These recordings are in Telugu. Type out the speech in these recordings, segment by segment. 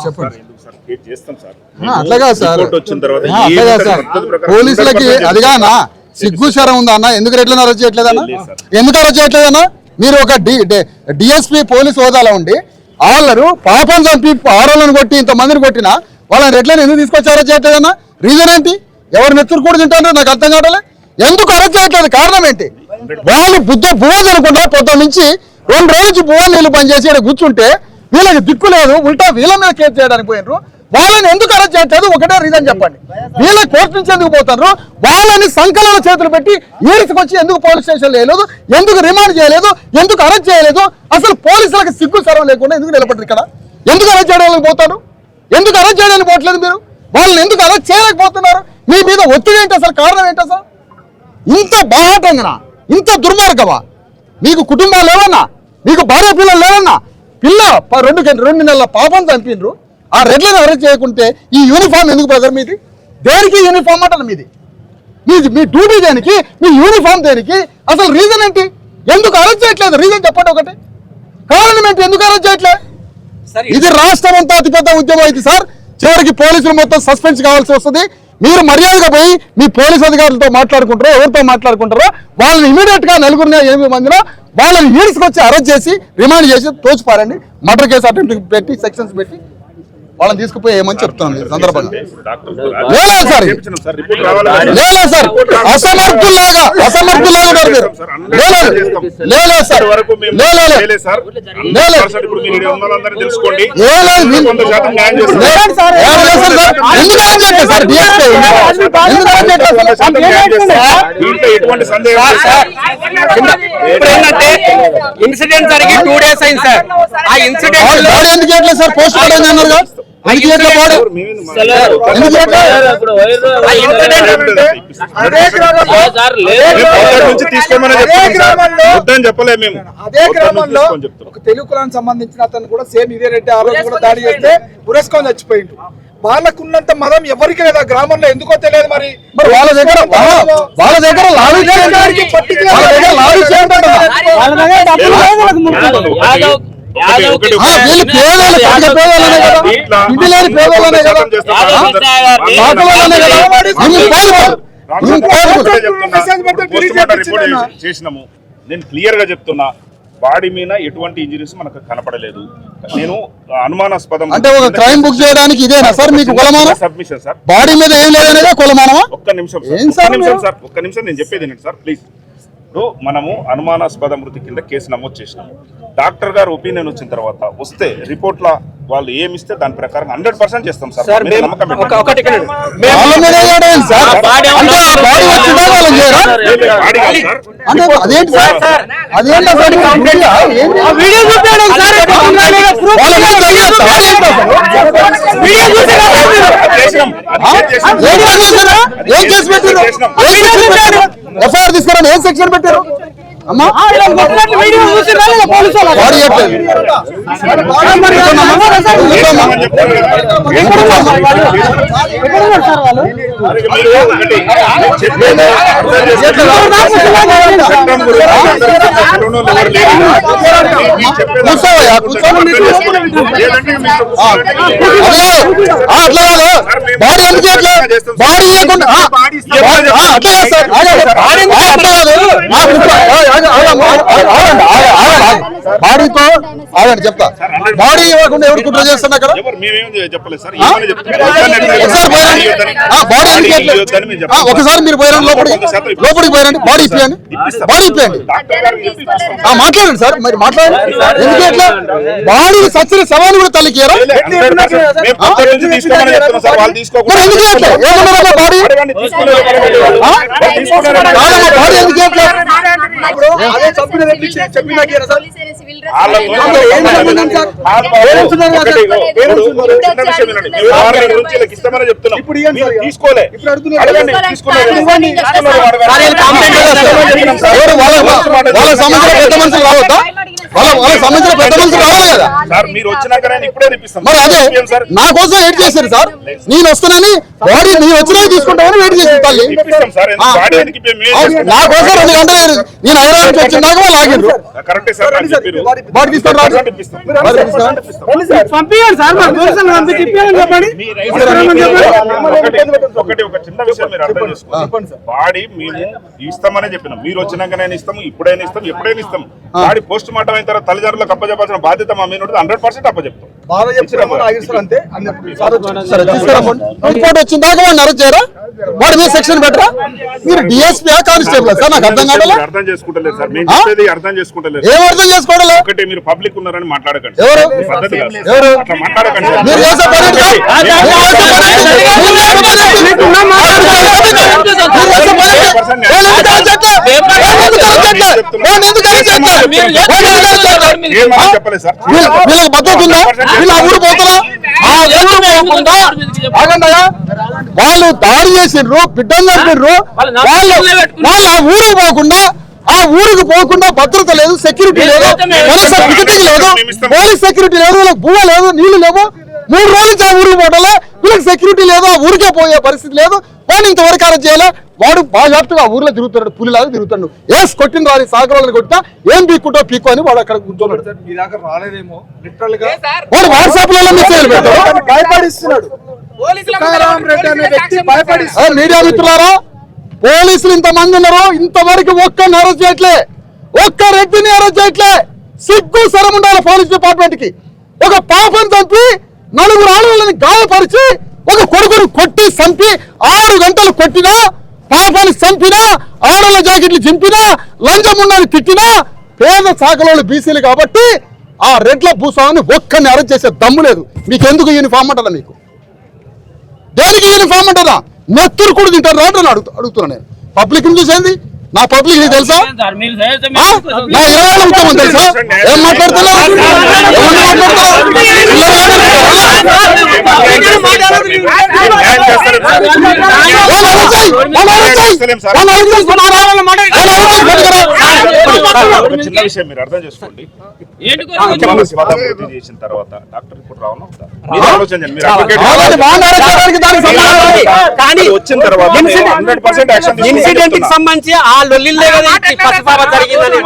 చెప్పండి. అట్లాగా సార్ పోలీసులకి అదిగానా సిగ్గు శరం ఉందా అన్న? ఎందుకు రెట్లను అరెస్ట్ చేయట్లేదన్నా? ఎందుకు అరెస్ట్ చేయట్లేదన్నా? మీరు ఒక డిఎస్పీ పోలీస్ హోదాలో ఉండి వాళ్ళరు పాపం చంపి ఆడవాళ్ళని కొట్టి ఇంతమందిని కొట్టినా వాళ్ళని రెట్లను ఎందుకు తీసుకొచ్చి అరెస్ట్ చేయట్లేదన్నా? రీజన్ ఏంటి? ఎవరు నెత్తురు కూడా తింటారో నాకు అర్థం కావట్లే. ఎందుకు అరెస్ట్ చేయట్లేదు? కారణం ఏంటి? వాళ్ళు బువ్వ తినకుండా పొద్దు నుంచి 2 రోజుల నుంచి బువ్వ నీళ్ళు పనిచేసి ఇక్కడ కూర్చుంటే వీళ్ళకి దిక్కు లేదు, ఉల్టా వీళ్ళ మీద కేసు చేయడానికి పోయినరు. వాళ్ళని ఎందుకు అరెస్ట్ చేయట్లేదు? ఒకటే రీజన్ చెప్పండి. వీళ్ళ కోర్టు నుంచి ఎందుకు పోతారు? వాళ్ళని సంకలన చేతులు పెట్టి ఈడ్చుకొచ్చి ఎందుకు పోలీస్ స్టేషన్ చేయలేదు? ఎందుకు రిమాండ్ చేయలేదు? ఎందుకు అరెస్ట్ చేయలేదు? అసలు పోలీసులకు సిగ్గు సర్వం లేకుండా ఎందుకు నిలబడ్డారు ఇక్కడ? ఎందుకు అరెస్ట్ చేయడానికి పోతారు? ఎందుకు అరెస్ట్ చేయడానికి పోవట్లేదు మీరు? వాళ్ళని ఎందుకు అరెస్ట్ చేయలేకపోతున్నారు? మీ మీద ఒత్తిడి ఏంటి? అసలు కారణం ఏంటి? అసలు ఇంత బాహాటంగా, ఇంత దుర్మార్గమా? మీకు కుటుంబాలు లేవన్నా? మీకు భార్య పిల్లలు లేవన్నా? పిల్ల 2 నెలల పాపం చంపినరు. ఆ రెడ్లను అరెస్ట్ చేయకుంటే ఈ యూనిఫామ్ ఎందుకు బ్రదర్ మీది? దేనికి యూనిఫామ్ అంటారు మీది? మీ డ్యూటీ దేనికి? మీ యూనిఫామ్ దేనికి? అసలు రీజన్ ఏంటి? ఎందుకు అరెస్ట్ చేయట్లేదు? రీజన్ చెప్పండి ఒకటి. కారణం ఏంటి? ఎందుకు అరెస్ట్ చేయట్లేదు? ఇది రాష్ట్రం అంతా అతిపెద్ద ఉద్యమం అయితే సార్. చివరికి పోలీసులు మొత్తం సస్పెన్స్ కావాల్సి వస్తుంది. మీరు మర్యాదగా పోయి మీ పోలీస్ అధికారులతో మాట్లాడుకుంటారో ఎవరితో మాట్లాడుకుంటారో వాళ్ళని ఇమీడియట్ గా 8 మందిలో వాళ్ళని ఈడ్చుకొచ్చి అరెస్ట్ చేసి రిమాండ్ చేసి తోచిపారండి. మర్డర్ కేసు అటెంప్ట్ పెట్టి సెక్షన్స్ పెట్టి వాళ్ళని తీసుకుపోయి ఏమని చెప్తున్నాను సందర్భంగా. లేదా సార్ అసమర్థుల్లాగా ఉన్నారు మీరు. లేదు సార్ ఇన్సిడెంట్ జరిగి 2 days అయింది సార్. ఆ ఇన్సిడెంట్ ఎందుకు ఎట్లా సార్ పోస్ట్ మార్టం అన్నారు? చెప్పలే మేము. అదే గ్రామంలో ఒక తెలుగు కులానికి సంబంధించిన అతను కూడా సేమ్ ఇదే రెడ్డి ఆ రోజు కూడా దాడి చేస్తే పురస్కారం చచ్చిపోయిండు. వాళ్ళకున్నంత మదం ఎవరికి లేదా గ్రామంలో? ఎందుకో తెలియదు. మరి వాళ్ళ దగ్గర చేసినాము. నేను క్లియర్ గా చెప్తున్నా, బాడీ మీద ఎటువంటి ఇంజరీస్ మనకు కనపడలేదు. నేను అనుమానాస్పదం అంటే ఒక క్రైమ్ బుక్ చేయడానికి ఇదేనా సార్ మీకు కొలమానం? Submission sir. బాడీ మీద ఏం లేదనేదే కొలమానమా? ఒక్క నిమిషం నేను చెప్పేది సార్ ప్లీజ్. ఇప్పుడు మనము అనుమానాస్పద మృతి కింద కేసు నమోదు చేసినాము. డాక్టర్ గారు ఒపీనియన్ వచ్చిన తర్వాత వస్తే రిపోర్ట్ లో వాళ్ళు ఏమిస్తే దాని ప్రకారం 100% చేస్తాం సార్. ఎఫ్ఐఆర్ తీసుకురా. ఏం సెక్షన్ పెట్టారు అమ్మా? అట్లా బాడీ ఎందుకు బాడీ బాడీతో ఆగండి చెప్తా. బాడీ ఇవ్వకుండా ఎవరు కుట్ర చేస్తున్నా కదా? ఒకసారి మీరు పోయారండి లోపలికి పోయారండి. బాడీ ఇప్పియండి. మాట్లాడండి సార్. మరి మాట్లాడండి. ఎందుకు ఎట్లా బాడీ సచ్చిన శవాన్ని కూడా తల్లికేరా? బాడీ ఎందుకు ఎట్లా? తీసుకోలే వాళ్ళ సమస్య పెద్ద మనుషులు రావద్దా? వాళ్ళకి సంబంధించిన పెద్ద మనుషులు రావాలి కదా. సార్ మీరు వచ్చినాక నేను ఇప్పుడే తెప్పిస్తాం మరి అదే సార్. నా కోసం వెయిట్ చేశారు సార్. నేను వస్తున్నానని బాడీ నేను వచ్చినా తీసుకుంటామని వెయిట్ చేసింది తల్లి. తెప్పిస్తాం సార్. బాడీ ఎందుకు ఇప్పి మేము అవును, నా కోసం 2 గంటలు నేను హైదరాబాద్ నుంచి వచ్చిందాక వాళ్ళు ఆగిండ్రు. కరెక్టే సార్ నాకు చెప్పారు. బాడీ తీసుకొని రాదు. తెప్పిస్తాం. బాడీ తీసుకొని పంపించండి సార్, మా పోలీసులను పంపించి ఇప్పించండి చెప్పండి. ఒకటి ఒక చిన్న విషయం మీరు అర్థం చేసుకోండి. బాడీ మేము ఇస్తామనే చెప్పినాం. మీరు వచ్చినాక నేను ఇస్తాము, ఇప్పుడైనా ఇస్తాం, ఎప్పుడైనా ఇస్తాం. బాడీ పోస్ట్ మార్టం అయిన తర్వాత తల్లిదండ్రులకు అప్పచెప్పాల్సిన బాధ్యత మా మీద 100% అప్పచెప్తాం. సరే తీసుకురామండి. రిపోర్ట్ వచ్చిన దాకా వాడిని అరెస్ట్ చేయరా? వాడి మీద సెక్షన్ పెట్టరా? మీరు డిఎస్పీ కానిస్టేబుల్ సార్? నాకు అర్థం కాదు. మీరు అర్థం చేసుకుంటలేదు సార్. మేము చెప్పేది అర్థం చేసుకుంటలేదు. ఏం అర్థం చేసుకోవడం? ఒకటి మీరు పబ్లిక్ ఉన్నారని మాట్లాడకండి. ఎవరు ఈ పద్ధతి కాదు. ఎవరు అట్లా మాట్లాడకండి. మీరు చేసే పని ఏంటి సార్? ఏమని చెప్పలేదు సార్. వీళ్ళకి భద్రత ఉందా? వీళ్ళు ఆ ఊరు పోతారా? ఆ ఊరు పోకుండా ఆగండయా. వాళ్ళు దాడి చేసిండ్రు, బిడ్డలు చంపిండ్రు. వాళ్ళు ఆ ఊరికి పోకుండా భద్రత లేదు, సెక్యూరిటీ లేదు, కనీసం టికెటింగ్ లేదు, పోలీస్ సెక్యూరిటీ లేదు, వీళ్ళకి భూమ లేదు, నీళ్లు లేవు. 3 రోజుల నుంచి ఆ ఊరికి పోవడంలో వీళ్ళకి సెక్యూరిటీ లేదు, ఆ ఊరికే పోయే పరిస్థితి లేదు. వాడిని ఇంతవరకు అరెస్ట్ చేయాలి. వాడు బాగా ఆ ఊర్లో తిరుగుతాడు, పులిలాగా తిరుగుతాడు. ఏస్ కొట్టిన రాని సాగరాలను కొట్టినా ఏం పీక్కుంటో పీక్కు అని వాడు అక్కడ కూర్చోన్నాడు. వాడు వాట్సాప్ లలో మెసేజ్ పెడతాడు, భయపడిస్తున్నాడు. మీడియా మిత్రులారా, పోలీసులు ఇంతమంది ఉన్నారు, ఇంతవరకు ఒక్కరిని అరెస్ట్ చేయట్లే, ఒక్క రెడ్డిని అరెస్ట్ చేయట్లే. సిగ్గు శరం ఉండాలి పోలీస్ డిపార్ట్మెంట్ కి. ఒక పాపం చంపి 4 ఆడవాళ్ళని గాయపరిచి ఒక కొడుకుని కొట్టి చంపి 6 గంటలు కొట్టినా, పాపాన్ని చంపినా, ఆడవాళ్ళ జాకెట్లు చింపినా, లంచం ఉన్నది తిట్టినా, పేద శాఖలో బీసీలు కాబట్టి ఆ రెడ్ల భూస్వామిని ఒక్కరిని అరెస్ట్ చేసే దమ్ము లేదు. మీకెందుకు యూనిఫామ్ అంటారా? మీకు దేనికి యూనిఫామ్ అంటారా? నెత్తురు కూడా తింటారు రావడం అడుగుతున్నా నేను. పబ్లిక్ చూసేది నా పబ్లిక్ నీకు తెలుసా? నా 20 ఏళ్ళ ఉద్యమం తెలుసా? ఏం మాట్లాడుతున్నావు? చిన్న విషయం మీరు అర్థం చేసుకోండి. చేసిన తర్వాత డాక్టర్ రిపోర్ట్ రావాలా? మీరు ఆలోచన చేయండి. మీరు వచ్చిన తర్వాత 100% యాక్షన్ ఇన్సిడెంట్ కి సంబంధించి ఆ లొల్లిల్లే కదా ఈ పసిపాప జరిగిందని.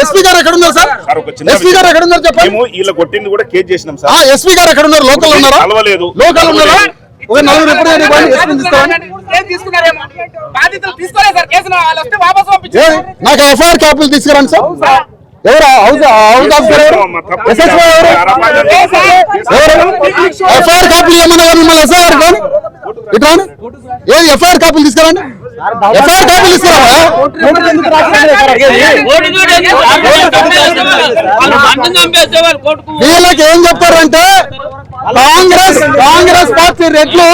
ఎస్పీ గారు ఎక్కడ ఉన్నారు సార్? ఎస్పీ గారు ఎక్కడ ఉన్నారు చెప్పండి. వీళ్ళ కొట్టింది కూడా కేసు చేసినాం సార్. ఎస్పీ గారు ఎక్కడ ఉన్నారు? లోకల్ ఉన్నారా? కలవలేదు. లోకల్ ఉన్నారా? ఒక 4 ఎప్పుడు నాకు ఎఫ్ఐఆర్ కాపీలు తీసుకురండి సార్. ఎవరు హౌస్ ఆఫీసర్? ఎస్ఎస్ఓ ఎవరు? ఎఫ్ఐఆర్ కాపీలు ఏమన్నా మిమ్మల్ని ఎస్ఐ గారు కానీ ఇట్లా ఏది ఎఫ్ఐఆర్ కాపీలు తీసుకురండి. ఎఫ్ఐఆర్ కాపీలు తీసుకురావా? వీళ్ళకి ఏం చెప్తారంటే కాంగ్రెస్ పార్టీ రెడ్లు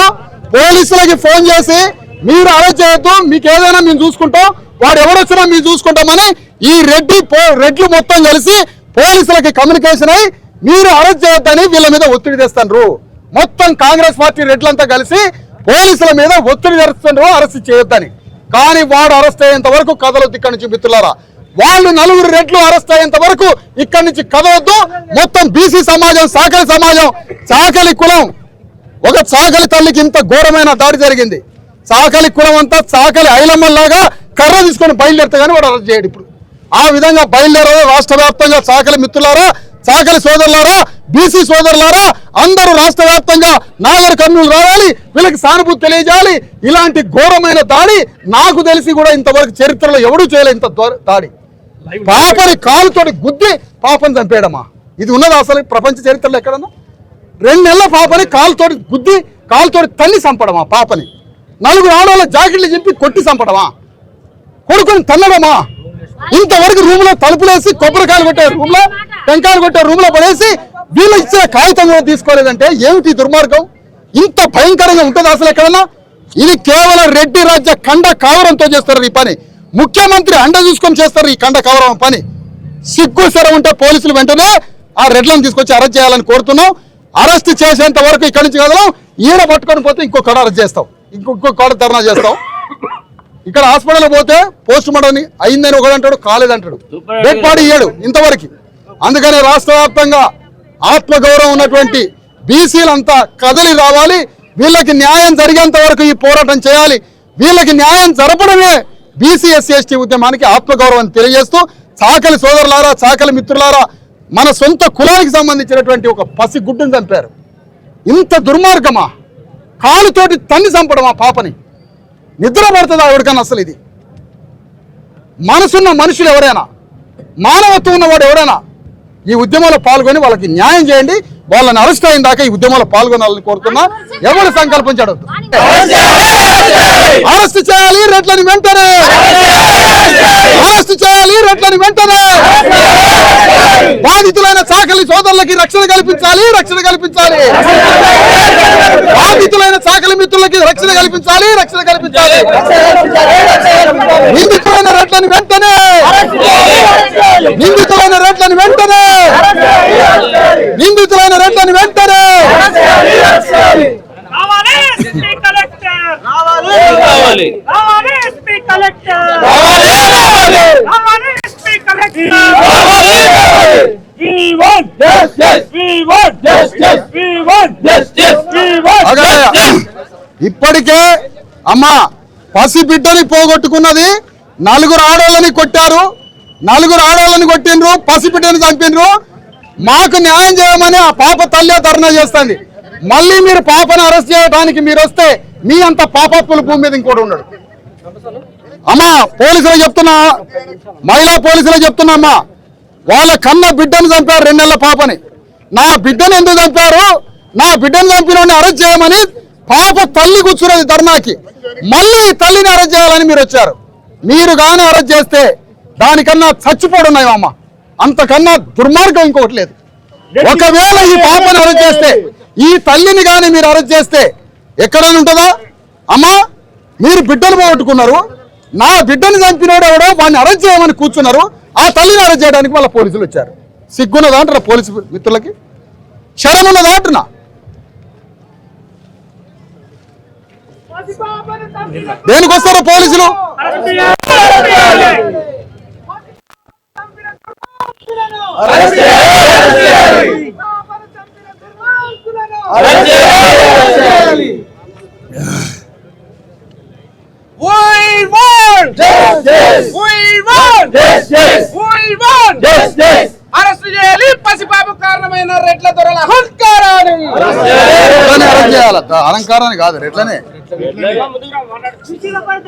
పోలీసులకి ఫోన్ చేసి మీరు అరెస్ట్ చేయొద్దు, మీకు ఏదైనా మేము చూసుకుంటాం, వాడు ఎవరొచ్చినా మేము చూసుకుంటామని ఈ రెడ్లు మొత్తం కలిసి పోలీసులకి కమ్యూనికేషన్ అయ్యి మీరు అరెస్ట్ చేయొద్దని వీళ్ళ మీద ఒత్తిడి తెస్తారు. మొత్తం కాంగ్రెస్ పార్టీ రెడ్లంతా కలిసి పోలీసుల మీద ఒత్తిడి తెస్తున్నారు అరెస్ట్ చేయొద్దని. కానీ వాడు అరెస్ట్ అయ్యేంత వరకు కదలొద్దు ఇక్కడి నుంచి మిత్రులారా. వాళ్ళు 4 రెడ్లు అరెస్ట్ అయ్యేంత వరకు ఇక్కడి నుంచి కదవద్దు. మొత్తం బీసీ సమాజం, సాకలి సమాజం, సాకలి కులం, ఒక సాకలి తల్లికి ఇంత ఘోరమైన దాడి జరిగింది. సాకలి కులం అంతా సాకలి ఐలమ్మల్లాగా కర్ర తీసుకొని బయలుదేరితే కానీ వాడు అరెస్ట్ చేయడు. ఇప్పుడు ఆ విధంగా బయలుదేరారు రాష్ట్ర వ్యాప్తంగా. సాకలి మిత్రులారా, సాకలి సోదరులారా, బీసీ సోదరులారా, అందరూ రాష్ట్ర వ్యాప్తంగా నాగర్ కర్నూలు రావాలి, వీళ్ళకి సానుభూతి తెలియజేయాలి. ఇలాంటి ఘోరమైన దాడి నాకు తెలిసి కూడా ఇంతవరకు చరిత్రలో ఎవడూ చేయలే. ఇంత దాడి పాపని కాలుతోటి గుద్ది పాపని చంపేయడమా? ఇది ఉన్నది అసలు ప్రపంచ చరిత్రలో ఎక్కడన్నా? 2 నెలల పాపని కాలుతోటి గుద్ది కాలుతోటి తల్లి చంపడమా? పాపని 4 ఆడవాళ్ళ జాకెట్లు చింపి కొట్టి చంపడమా? కొడుకుని తన్నడమా? ఇంతవరకు రూమ్ లో తలుపులేసి కొబ్బరికాయలు కొట్టే రూమ్ లో, టెంకాయలు కొట్టే రూమ్ లో పడేసి వీళ్ళు ఇచ్చిన కాగితం కూడా తీసుకోలేదంటే ఏమిటి దుర్మార్గం? ఇంత భయంకరంగా ఉంటుంది అసలు ఎక్కడన్నా? ఇది కేవలం రెడ్డి రాజ్య కండ కావరంతో చేస్తారు ఈ పని. ముఖ్యమంత్రి అండ చూసుకొని చేస్తారు ఈ కండ కవరం పని. సిగ్గు శరం ఉంటే పోలీసులు వెంటనే ఆ రెడ్లను తీసుకొచ్చి అరెస్ట్ చేయాలని కోరుతున్నాం. అరెస్ట్ చేసేంత వరకు ఇక్కడి నుంచి కదలం. ఈయన పట్టుకొని పోతే ఇంకో కడ అరెస్ట్ చేస్తాం, ఇంకో కడ ధర్నా చేస్తాం. ఇక్కడ హాస్పిటల్ పోతే పోస్ట్ మార్టం అయిందని ఒకడంటాడు, కాలేదంటాడు, డెడ్ బాడీ ఇయ్యాడు ఇంతవరకు. అందుకని రాష్ట్ర వ్యాప్తంగా ఆత్మగౌరవం ఉన్నటువంటి బీసీలంతా కదలి రావాలి. వీళ్ళకి న్యాయం జరిగేంత వరకు ఈ పోరాటం చేయాలి. వీళ్ళకి న్యాయం జరపడమే బీసీ ఎస్సీ ఎస్టీ ఉద్యమానికి ఆత్మగౌరవం తెలియజేస్తూ, చాకలి సోదరులారా, చాకలి మిత్రులారా, మన సొంత కులానికి సంబంధించినటువంటి ఒక పసి గుడ్డును చంపారు. ఇంత దుర్మార్గమా? కాలుతోటి తన్ని చంపడమా పాపని? నిద్ర పడుతుందా ఎవరికన్నా? అసలు ఇది మనసున్న మనుషులు ఎవరైనా, మానవత్వం ఉన్నవాడు ఎవరైనా ఈ ఉద్యమంలో పాల్గొని వాళ్ళకి న్యాయం చేయండి. వాళ్ళని అరెస్ట్ అయిన దాకా ఈ ఉద్యమంలో పాల్గొనాలని కోరుతున్నా. ఎవరు సంకల్పించడద్దు. అరెస్ట్ చేయాలి రెడ్లని వెంటనే, అరెస్ట్ చేయాలి రెడ్లని వెంటనే. బాధితులైన చాకలి సోదరులకి రక్షణ కల్పించాలి, రక్షణ కల్పించాలి. బాధితులైన చాకలి మిత్రులకి రక్షణ కల్పించాలి, రక్షణ కల్పించాలి. నిందితులైన రెడ్లని వెంటనే, నిందితులైన రెడ్లని వెంటనే, నిందితులైన రెడ్లని వెంటనే. ఇప్పటికే అమ్మా పసి బిడ్డని పోగొట్టుకున్నది. 4 ఆడోళ్ళని కొట్టారు, 4 ఆడోళ్ళని కొట్టిండ్రు, పసి బిడ్డని చంపినరు. మాకు న్యాయం చేయమని ఆ పాప తల్లి ధర్నా చేస్తుంది. మళ్ళీ మీరు పాపను అరెస్ట్ చేయడానికి మీరు వస్తే మీ అంత పాపాత్ముల భూమి మీద ఇంకోటి ఉన్నాడు. అమ్మా పోలీసులు చెప్తున్నా, మహిళా పోలీసులు చెప్తున్నా అమ్మా, వాళ్ళ కన్న బిడ్డను చంపారు, 2 నెలల పాపని. నా బిడ్డను ఎందుకు చంపారు? నా బిడ్డను చంపిన అరెస్ట్ చేయమని పాప తల్లి కూర్చున్నది ధర్నాకి. మళ్ళీ తల్లిని అరెస్ట్ చేయాలని మీరు వచ్చారు. మీరు కానీ అరెస్ట్ చేస్తే దానికన్నా చచ్చిపోవడం అమ్మ, అంతకన్నా దుర్మార్గం ఇంకొకటి లేదు. ఒకవేళ ఈ పాపని అరెస్ట్ చేస్తే, ఈ తల్లిని కానీ మీరు అరెస్ట్ చేస్తే ఎక్కడైనా ఉంటుందా? అమ్మా మీరు బిడ్డను పోగొట్టుకున్నారు, నా బిడ్డను చంపినోడు ఎవడో వాడిని అరెస్ట్ చేయమని కూర్చున్నారు. ఆ తల్లిని అరెస్ట్ చేయడానికి వాళ్ళ పోలీసులు వచ్చారు. సిగ్గున్నదా అంటున్నా పోలీసు మిత్రులకి? శరమున్నదా అంటున్నా? దేనికి వస్తారో పోలీసులు? అరెస్ట్ చేయాలి పసిపాపు కారణమైన రెడ్ల దొరల అహంకారాన్ని. అరెస్ట్ చేయాలి, అలంకారాన్ని కాదు, రెడ్లనే. బీసీల పైన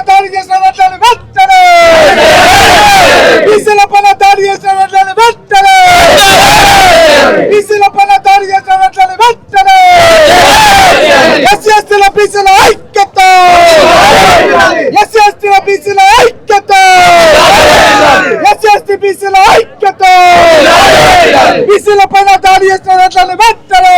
దాడి చేసిన వెంటనే వెంటనే, బీసీల పైన దాడి చేసిన వెంటనే వెంటనే, బీసీల పైన దాడి చేసిన వెంటనే వెంటనే. ఎస్సీ ఎస్టీల బీసీల ఐక్యత, ఎస్సీ ఎస్టీల బీసీల ఐక్యత, ఎస్సీ ఎస్టీ బీసీల ఐక్యత. బీసీల పైన దాడి చేసిన వెంటనే వెంటనే.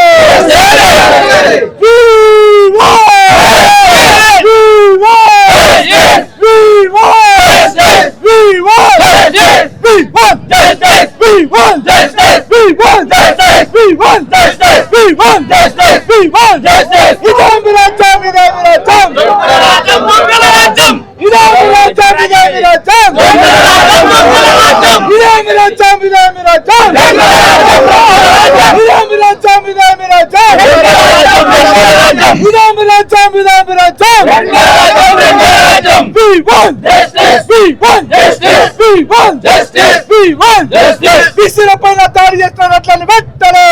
బీసీల పైన దాడి చేస్తున్నట్లని వెంటనే,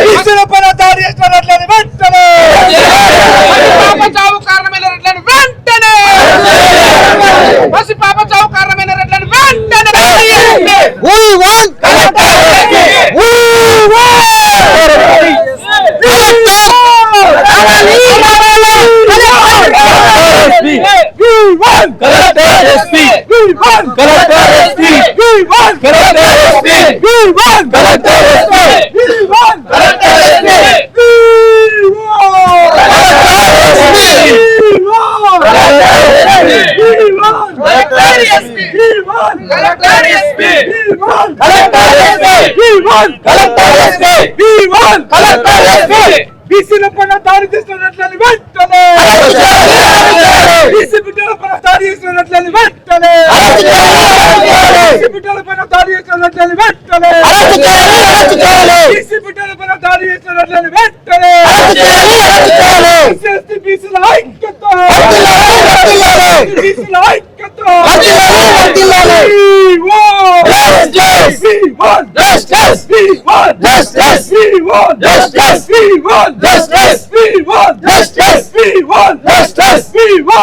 బీసీల పైన దాడి చేస్తున్నట్లని వెంటనే, పాప చావు కారణమైన రెడ్లను వెంటనే, పసిపాప చావు కారణమైన రెడ్లను వెంటనే. We want we want బీసీల పైన దాడి చేస్తున్నట్లని వెంటనే బీసీ బిడ్డల పైన దాడి చేస్తున్నట్లని వెంటనే బీసీ బిడ్డల పైన దాడి చేస్తున్నట్లని వెంటనే బీసీ బిడ్డల పైన దాడి చేస్తున్నట్లని వెంటనే బీసీల ఐక్యత బీసీల ఐక్యత We want justice!